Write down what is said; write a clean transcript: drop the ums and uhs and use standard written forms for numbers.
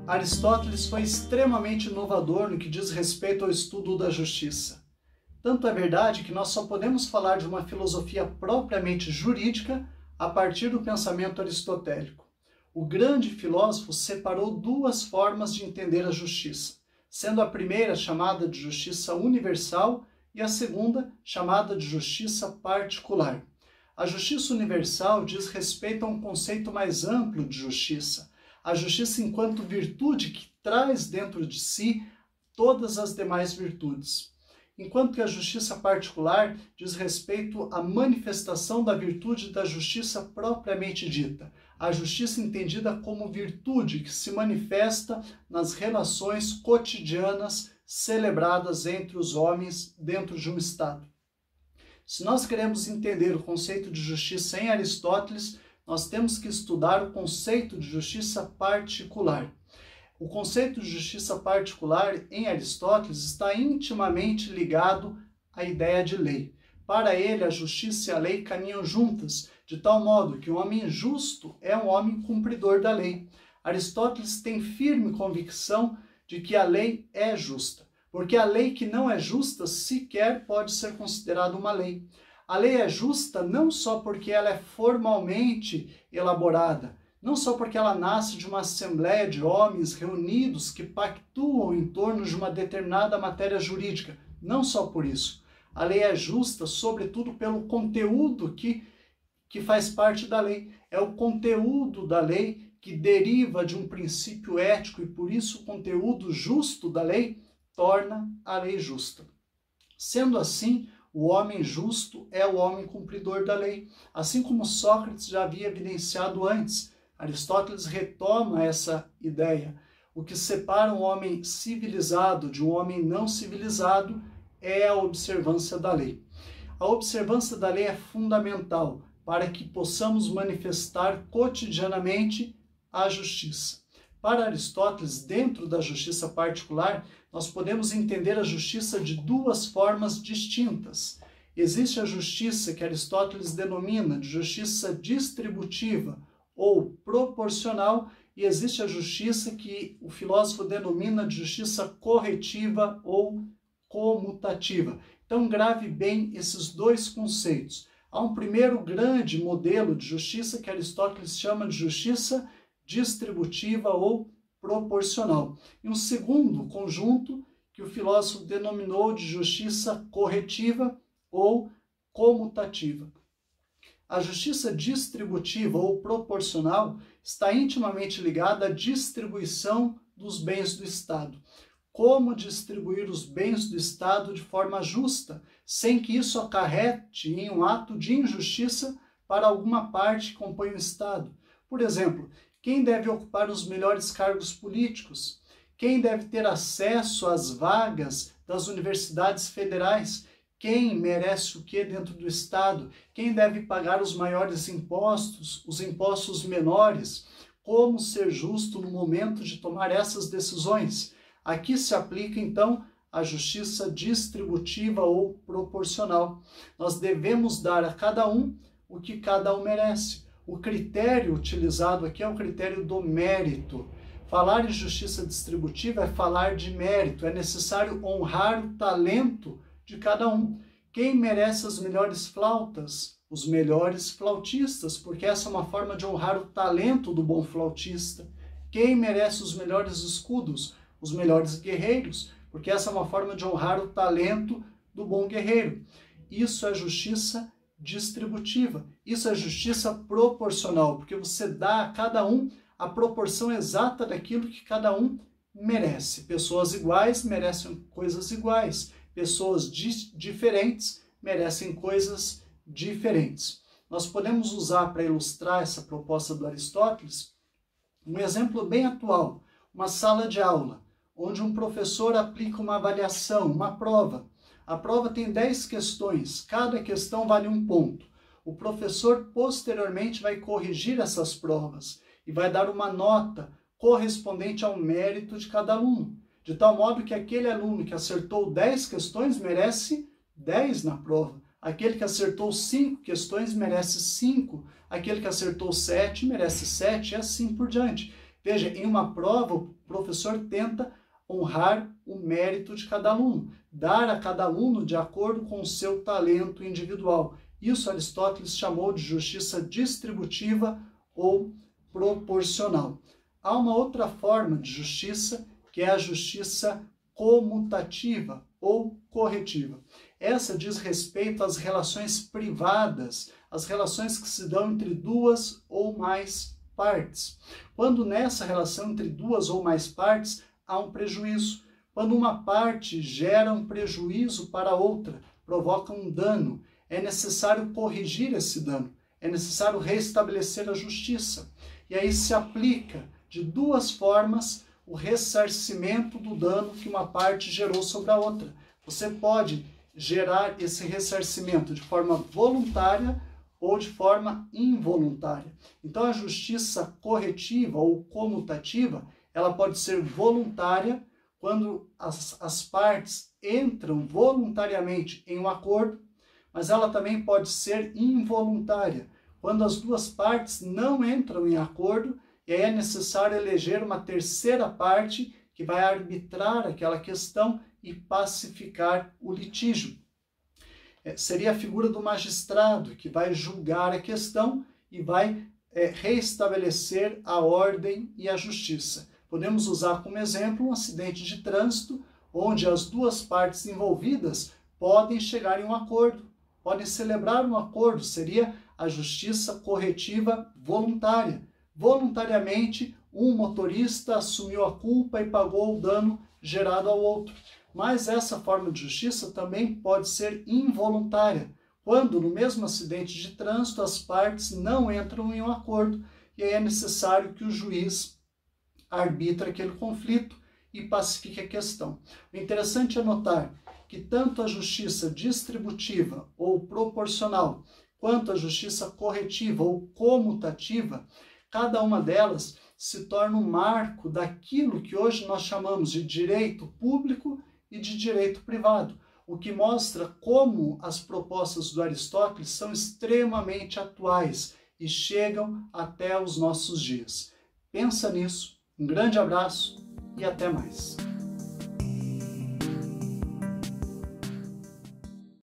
Aristóteles foi extremamente inovador no que diz respeito ao estudo da justiça. Tanto é verdade que nós só podemos falar de uma filosofia propriamente jurídica a partir do pensamento aristotélico. O grande filósofo separou duas formas de entender a justiça, sendo a primeira chamada de justiça universal e a segunda chamada de justiça particular. A justiça universal diz respeito a um conceito mais amplo de justiça, a justiça enquanto virtude que traz dentro de si todas as demais virtudes. Enquanto que a justiça particular diz respeito à manifestação da virtude da justiça propriamente dita, a justiça entendida como virtude que se manifesta nas relações cotidianas celebradas entre os homens dentro de um Estado. Se nós queremos entender o conceito de justiça em Aristóteles, nós temos que estudar o conceito de justiça particular. O conceito de justiça particular em Aristóteles está intimamente ligado à ideia de lei. Para ele, a justiça e a lei caminham juntas, de tal modo que um homem justo é um homem cumpridor da lei. Aristóteles tem firme convicção de que a lei é justa, porque a lei que não é justa sequer pode ser considerada uma lei. A lei é justa não só porque ela é formalmente elaborada, não só porque ela nasce de uma assembleia de homens reunidos que pactuam em torno de uma determinada matéria jurídica, não só por isso. A lei é justa, sobretudo, pelo conteúdo que faz parte da lei. É o conteúdo da lei que deriva de um princípio ético e, por isso, o conteúdo justo da lei torna a lei justa. Sendo assim, o homem justo é o homem cumpridor da lei, assim como Sócrates já havia evidenciado antes. Aristóteles retoma essa ideia. O que separa um homem civilizado de um homem não civilizado é a observância da lei. A observância da lei é fundamental para que possamos manifestar cotidianamente a justiça. Para Aristóteles, dentro da justiça particular, nós podemos entender a justiça de duas formas distintas. Existe a justiça que Aristóteles denomina de justiça distributiva ou proporcional, e existe a justiça que o filósofo denomina de justiça corretiva ou comutativa. Então, grave bem esses dois conceitos. Há um primeiro grande modelo de justiça que Aristóteles chama de justiça distributiva ou proporcional. E um segundo conjunto que o filósofo denominou de justiça corretiva ou comutativa. A justiça distributiva ou proporcional está intimamente ligada à distribuição dos bens do Estado. Como distribuir os bens do Estado de forma justa, sem que isso acarrete em um ato de injustiça para alguma parte que compõe o Estado. Por exemplo, quem deve ocupar os melhores cargos políticos? Quem deve ter acesso às vagas das universidades federais? Quem merece o que dentro do Estado? Quem deve pagar os maiores impostos, os impostos menores? Como ser justo no momento de tomar essas decisões? Aqui se aplica, então, a justiça distributiva ou proporcional. Nós devemos dar a cada um o que cada um merece. O critério utilizado aqui é o critério do mérito. Falar em justiça distributiva é falar de mérito. É necessário honrar o talento de cada um. Quem merece as melhores flautas? Os melhores flautistas, porque essa é uma forma de honrar o talento do bom flautista. Quem merece os melhores escudos? Os melhores guerreiros, porque essa é uma forma de honrar o talento do bom guerreiro. Isso é justiça distributiva. Isso é justiça proporcional, porque você dá a cada um a proporção exata daquilo que cada um merece. Pessoas iguais merecem coisas iguais. Pessoas diferentes merecem coisas diferentes. Nós podemos usar para ilustrar essa proposta do Aristóteles um exemplo bem atual, uma sala de aula, onde um professor aplica uma avaliação, uma prova. A prova tem 10 questões, cada questão vale 1 ponto. O professor posteriormente vai corrigir essas provas e vai dar uma nota correspondente ao mérito de cada aluno, de tal modo que aquele aluno que acertou 10 questões merece 10 na prova. Aquele que acertou 5 questões merece 5, aquele que acertou 7 merece 7, e assim por diante. Veja, em uma prova, o professor tenta honrar o mérito de cada aluno, dar a cada aluno de acordo com o seu talento individual. Isso Aristóteles chamou de justiça distributiva ou proporcional. Há uma outra forma de justiça, que é a justiça comutativa ou corretiva. Essa diz respeito às relações privadas, as relações que se dão entre duas ou mais partes. Quando nessa relação entre duas ou mais partes há um prejuízo, quando uma parte gera um prejuízo para a outra, provoca um dano, é necessário corrigir esse dano, é necessário restabelecer a justiça. E aí se aplica de duas formas o ressarcimento do dano que uma parte gerou sobre a outra. Você pode gerar esse ressarcimento de forma voluntária ou de forma involuntária. Então a justiça corretiva ou comutativa, ela pode ser voluntária quando as partes entram voluntariamente em um acordo, mas ela também pode ser involuntária, quando as duas partes não entram em acordo e aí é necessário eleger uma terceira parte que vai arbitrar aquela questão e pacificar o litígio. Seria a figura do magistrado, que vai julgar a questão e vai reestabelecer a ordem e a justiça. Podemos usar como exemplo um acidente de trânsito, onde as duas partes envolvidas podem chegar em um acordo, podem celebrar um acordo, seria a justiça corretiva voluntária. Voluntariamente, um motorista assumiu a culpa e pagou o dano gerado ao outro. Mas essa forma de justiça também pode ser involuntária, quando no mesmo acidente de trânsito as partes não entram em um acordo e aí é necessário que o juiz arbitre aquele conflito e pacifique a questão. O interessante é notar que tanto a justiça distributiva ou proporcional, quanto a justiça corretiva ou comutativa, cada uma delas se torna um marco daquilo que hoje nós chamamos de direito público e de direito privado, o que mostra como as propostas do Aristóteles são extremamente atuais e chegam até os nossos dias. Pensa nisso, um grande abraço e até mais.